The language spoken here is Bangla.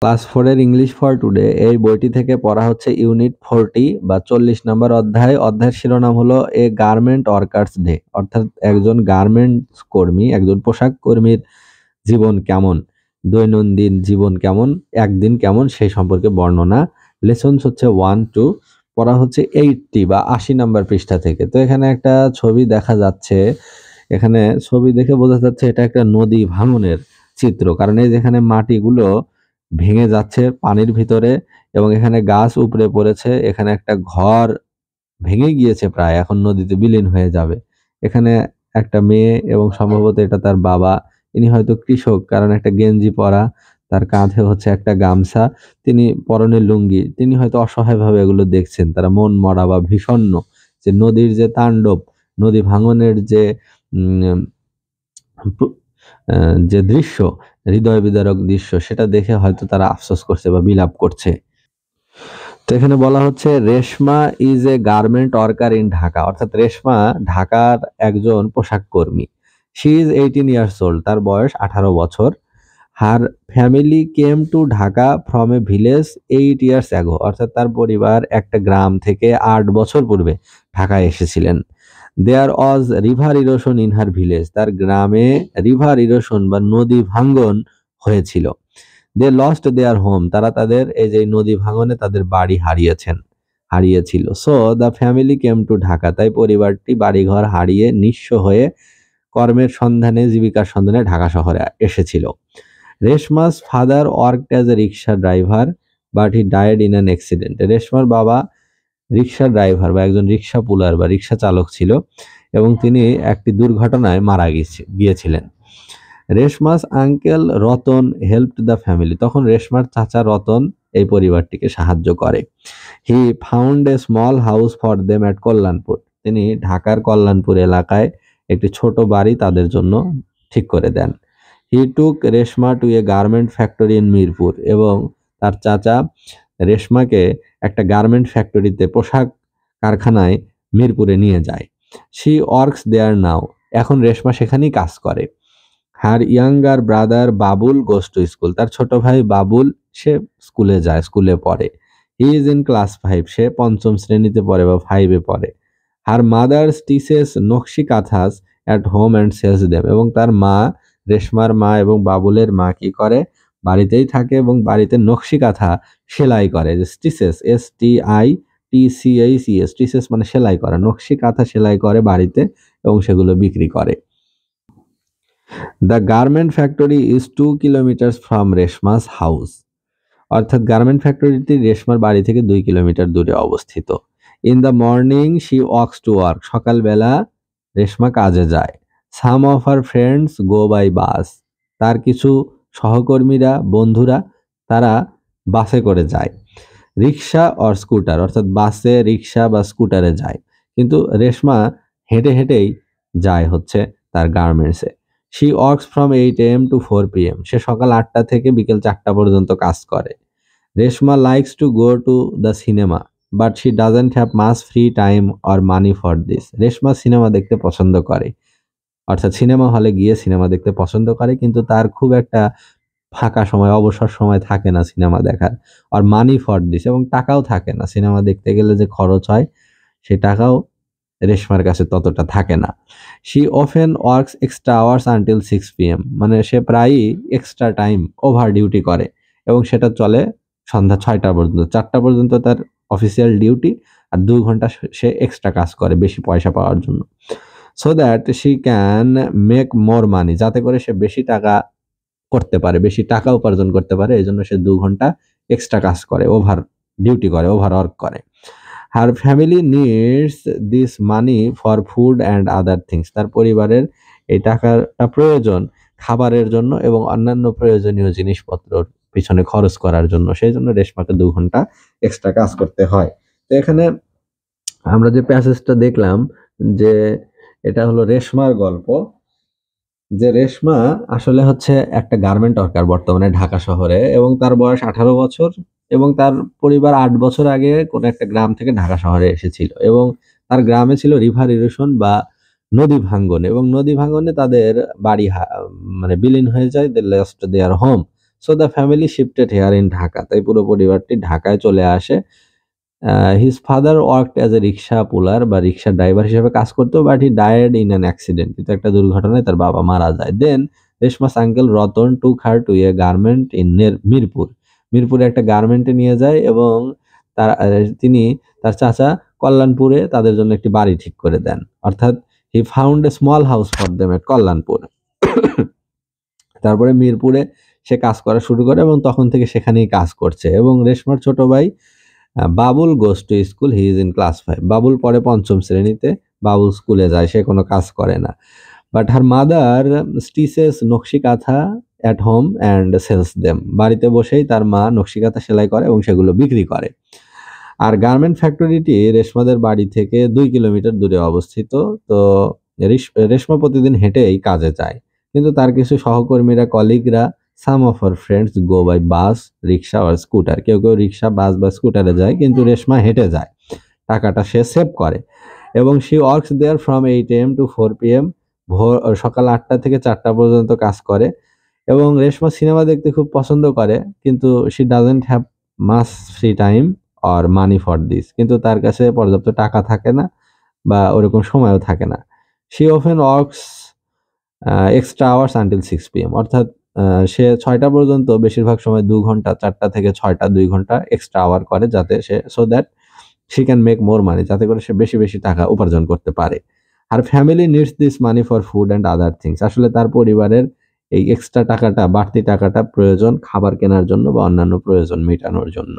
ক্লাস 4 এর ইংলিশ ফর টুডে এই বইটি থেকে পড়া হচ্ছে ইউনিট 40 বা 40 নম্বর অধ্যায়। অধ্যায়ের শিরোনাম হলো এ গার্মেন্ট ওয়ার্কার্স ডে, অর্থাৎ একজন গার্মেন্টস কর্মী, একজন পোশাক কর্মীর জীবন কেমন, দৈনন্দিন জীবন কেমন, একদিন কেমন সেই সম্পর্কে বর্ণনা। লেসনস হচ্ছে 1-2, পড়া হচ্ছে 80 বা 80 নম্বর পৃষ্ঠা থেকে। তো এখানে একটা ছবি দেখা যাচ্ছে, এখানে ছবি দেখে বোঝা যাচ্ছে এটা একটা নদী ভাঙনের চিত্র, কারণ এই যেখানে মাটিগুলো ভেঙে যাচ্ছে পানির ভিতরে এবং এখানে গাছ উপড়ে পড়েছে, এখানে একটা ঘর ভেঙে গিয়েছে প্রায়, এখন নদীতে বিলীন হয়ে যাবে। এখানে একটা মেয়ে এবং সম্ভবত এটা তার বাবা, ইনি হয়তো কৃষক, কারণ একটা গেঞ্জি পরা, তার কাঁধে হচ্ছে একটা গামছা, তিনি পরনে লুঙ্গি, তিনি হয়তো অসহায়ভাবে এগুলো দেখছেন, তারা মন মরা বা ভীষণ্ণ, যে নদীর যে তাণ্ডব, নদী ভাঙনের যে উম, যে দৃশ্য, হৃদয় বিদারক দৃশ্য, সেটা দেখে হয়তো তারা আফসোস করছে বা বিলাপ করছে। তো এখানে বলা হচ্ছে Reshma is a garment worker in Dhaka, অর্থাৎ রেশমা ঢাকার একজন পোশাক কর্মী। শি ইজ 18 ইয়ার্স ওল্ড, তার বয়স 18 বছর। Her family came to Dhaka from a village 8 years ago, অর্থাৎ তার পরিবার একটা গ্রাম থেকে 8 বছর পূর্বে ঢাকায় এসেছিলেন। There was river erosion in her village, তার গ্রামে রিভার ইরোশন বা নদী ভাঙ্গন হয়েছিল। দে লস্ট দেয়ার হোম, তারা তাদের এই যে নদী ভাঙনে তাদের বাড়ি হারিয়েছিল। So the family came to Dhaka, তাই পরিবারটি বাড়িঘর হারিয়ে নিঃস্ব হয়ে কর্মের সন্ধানে, জীবিকার সন্ধানে ঢাকা শহরে এসেছিল। Reshma's father worked as a rickshaw driver but he died in an accident, রেশমার বাবা রিক্সা ড্রাইভার বা একজন রিক্সা পুলার বা রিক্সা চালক ছিল এবং তিনি একটি দুর্ঘটনায় মারা গিয়েছিলেন। Reshma's uncle Ratan helped the family, তখন রেশমার চাচা রতন এই পরিবারটিকে সাহায্য করে। হি found a small house for them at Kalyanpur, তিনি ঢাকার কল্যাণপুর এলাকায় একটি ছোট বাড়ি তাদের জন্য ঠিক করে দেন। He took Reshma to a garment factory in Mirpur, এবং তার চাচা রেশমাকে একটা গার্মেন্ট ফ্যাক্টরিতে, পোশাক কারখানায় মিরপুরে নিয়ে যায়। শি ওয়ার্কস দেয়ার নাও, এখন রেশমা সেখানেই কাজ করে। Her younger brother Babul goes to school, তার ছোট ভাই বাবুল সে স্কুলে যায়, স্কুলে পড়ে। হি ইজ ইন ক্লাস 5, সে পঞ্চম শ্রেণীতে পড়ে বা 5-এ পড়ে। হার mother teaches nakshi kanthas at home and sells them, এবং তার মা, রেশমার মা এবং বাবুলের মা কি করে, বাড়িতেই থাকে এবং বাড়িতে নকশি কাঁথা সেলাই করে। যে স্টিচেস, STITCHES, স্টিচেস মানে সেলাই করা, নকশি কাঁথা সেলাই করে বাড়িতে এবং সেগুলো বিক্রি করে। The garment factory is 2 kilometres from Reshma's house, অর্থাৎ গার্মেন্ট ফ্যাক্টরিটি রেশমার বাড়ি থেকে 2 কিলোমিটার দূরে অবস্থিত। In the morning she walks to work, সকালবেলা রেশমা কাজে যায়। Some of her friends go by bus, তার কিছু সহকর্মীরা, বন্ধুরা, তারা বাসে করে যায়। রিক্সা অর স্কুটার, অর্থাৎ বাসে, রিক্সা বা স্কুটারে যায়, কিন্তু রেশমা হেঁটে হেঁটেই যায় হচ্ছে তার গার্মেন্টসে। She works from 8 AM to 4 PM, সে সকাল 8টা থেকে বিকেল 4টা পর্যন্ত কাজ করে। Reshma likes to go to the cinema but she doesn't have much free time or money for this, Reshma cinema দেখতে পছন্দ করে, অর্থাৎ সিনেমা হলে গিয়ে সিনেমা দেখতে পছন্দ করে, কিন্তু তার খুব একটা ফাঁকা সময়, অবসর সময় থাকে না সিনেমা দেখার। আর মানি ফর দিস, এবং টাকাও থাকে না, সিনেমা দেখতে গেলে যে খরচ হয় সেই টাকাও রেশমার কাছে ততটা থাকে না। She often works extra hours until 6 PM, মানে সে প্রায়ই এক্সট্রা টাইম, ওভার ডিউটি করে এবং সেটা চলে সন্ধ্যা 6টা পর্যন্ত। 4টা পর্যন্ত তার অফিসিয়াল ডিউটি, আর 2 ঘন্টা সে এক্সট্রা কাজ করে বেশি পয়সা পাওয়ার জন্য। So that she can make more money, যাতে করে সে বেশি টাকা করতে পারে, বেশি টাকা উপার্জন করতে পারে, এই জন্য সে 2 ঘন্টা এক্সট্রা কাজ করে, ওভার ডিউটি করে, ওভার ওয়ার্ক করে। Her family needs this money for food and other things, তার পরিবারের এই টাকাটা প্রয়োজন খাবারের জন্য এবং অন্যান্য প্রয়োজনীয় জিনিসপত্রর পিছনে খরচ করার জন্য, সেই জন্য রেশমাকে 2 ঘন্টা এক্সট্রা কাজ করতে হয়। তো এখানে আমরা যে প্যাসেজটা দেখলাম, যে এটা হলো রেশমার গল্প, যে রেশমা আসলে হচ্ছে একটা গার্মেন্ট ওয়ার্কার বর্তমানে ঢাকা শহরে, এবং তার বয়স 18 বছর, এবং তার পরিবার 8 বছর আগে কোন একটা গ্রাম থেকে ঢাকা শহরে এসেছিল, এবং তার গ্রামে ছিল রিভার ইরোশন বা নদী ভাঙ্গন, এবং নদী ভাঙ্গনে তাদের বাড়ি মানে বিলীন হয়ে যায়, they lost their home, so the family shifted here in Dhaka. তাই পুরো পরিবারটি ঢাকায় চলে আসে। His father worked as a rickshaw puller বা রিক্সা ড্রাইভার হিসেবে কাজ করতো, but he died in an accident. কিন্তু একটা দুর্ঘটনায় তার বাবা মারা যায়। Then Reshma's uncle Ratan took her to a garment in Mirpur. মিরপুরে একটা গার্মেন্টে নিয়ে যায় এবং তিনি তার চাচা কল্যাণপুরে তাদের জন্য একটি বাড়ি ঠিক করে দেন। অর্থাৎ he found a small house for them at Kalyanpur. তারপরে মিরপুরে সে কাজ করা শুরু করে এবং তখন থেকে সেখানেই কাজ করছে। এবং রেশমার ছোট ভাই Babul goes to school, he is in class 5। Babul পড়ে 5ম শ্রেণীতে। বাবুল স্কুলে যায়, সে কোনো কাজ করে না। বাট হার মাদার স্টিচেস নকশি কাঁথা at home and sells them. বাড়িতে বসেই তার মা নকশি কাঁথা সেলাই করে এবং সেগুলো বিক্রি করে। আর গার্মেন্ট ফ্যাক্টরিটি রেশমাদের বাড়ি থেকে 2 কিলোমিটার দূরে অবস্থিত। তো রেশমা প্রতিদিন হেঁটে এই কাজে যায়, কিন্তু তার কিছু সহকর্মীরা, কলিগরা, some of her friends go by bus, rickshaw আর স্কুটার। কেউ কেউ রিক্সা, বাস বা স্কুটারে যায়, কিন্তু রেশমা হেঁটে যায়। টাকাটা সে সেভ করে এবং she works there from 8 AM to 4 PM। সকাল 8টা থেকে 4টা পর্যন্ত কাজ করে। এবং রেশমা সিনেমা দেখতে খুব পছন্দ করে, কিন্তু she doesn't have much free time or money for this. কিন্তু তার কাছে পর্যাপ্ত টাকা থাকে না বা ওরকম সময়ও থাকে না। She often works extra hours until 6 PM। অর্থাৎ সে 6টা পর্যন্ত বেশিরভাগ সময় 2 ঘন্টা, 4টা থেকে 6টা 2 ঘন্টা এক্সট্রা আওয়ার করে, যাতে সে so that she can make more money, যাতে করে সে বেশি বেশি টাকা উপার্জন করতে পারে। আর family needs this money for food and other things. আসলে তার পরিবারের এই এক্সট্রা টাকাটা, বাড়তি টাকাটা প্রয়োজন খাবার কেনার জন্য বা অন্যান্য প্রয়োজন মেটানোর জন্য।